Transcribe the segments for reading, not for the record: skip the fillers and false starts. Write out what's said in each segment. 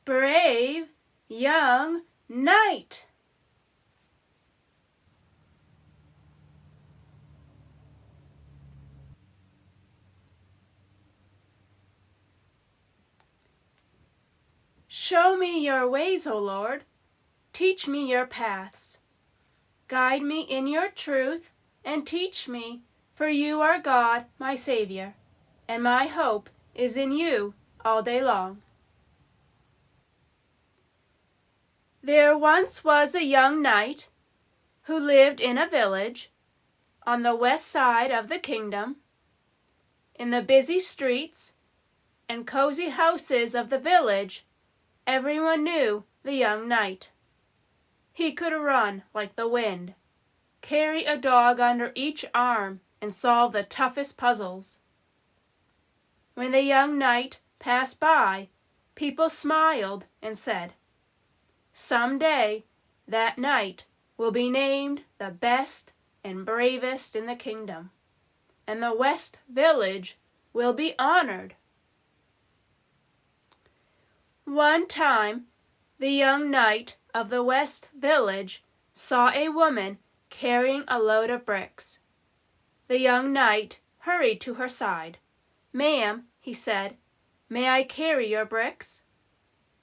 brave young knight. Show me your ways, O Lord. Teach me your paths. Guide me in your truth and teach me, for you are God, my Savior, and my hope is in you all day long. There once was a young knight who lived in a village on the west side of the kingdom. In the busy streets and cozy houses of the village, everyone knew the young knight. He could run like the wind, carry a dog under each arm, and solve the toughest puzzles. When the young knight passed by, people smiled and said, "Someday that knight will be named the best and bravest in the kingdom, and the West Village will be honored." One time, the young knight of the West Village saw a woman carrying a load of bricks. The young knight hurried to her side. "Ma'am," he said, "may I carry your bricks?"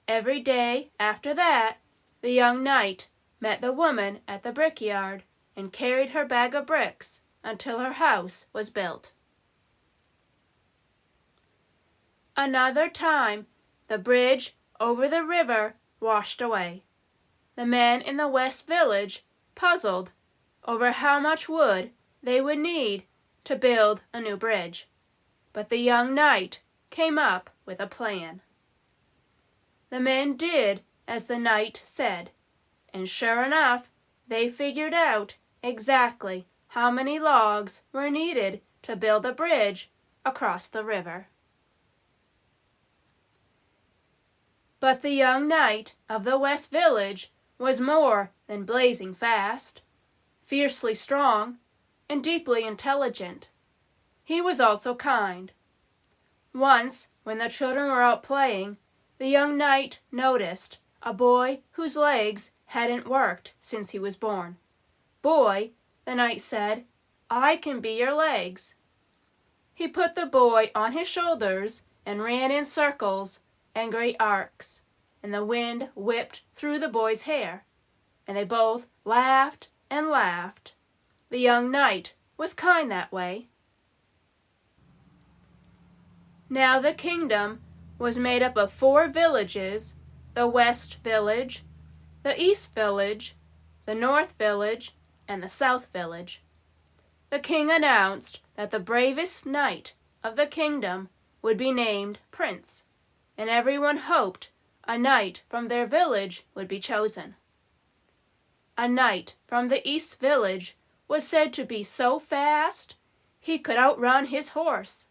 Every day after that, the young knight met the woman at the brickyard and carried her bag of bricks until her house was built. Another time, the bridge over the river washed away. The men in the West Village puzzled over how much wood they would need to build a new bridge, but the young knight came up with a plan. The men did as the knight said, and sure enough, they figured out exactly how many logs were needed to build a bridge across the river. But the young knight of the West Village was more than blazing fast, fiercely strong, and deeply intelligent. He was also kind. Once, when the children were out playing, the young knight noticed a boy whose legs hadn't worked since he was born. "Boy," the knight said, "I can be your legs." He put the boy on his shoulders and ran in circles and great arcs, and the wind whipped through the boy's hair, and they both laughed and laughed. The young knight was kind that way. Now the kingdom was made up of 4 villages: the West Village, the East Village, the North Village, and the South Village. The king announced that the bravest knight of the kingdom would be named Prince, and everyone hoped a knight from their village would be chosen. A knight from the East Village was said to be so fast he could outrun his horse.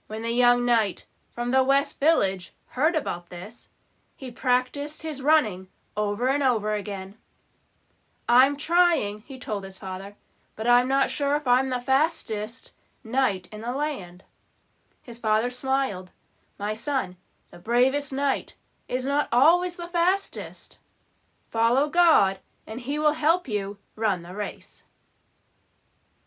When the young knight from the West Village heard about this, he practiced his running over and over again. "I'm trying," he told his father, "but I'm not sure if I'm the fastest knight in the land." His father smiled. "My son, the bravest knight is not always the fastest. Follow God, and He will help you run the race."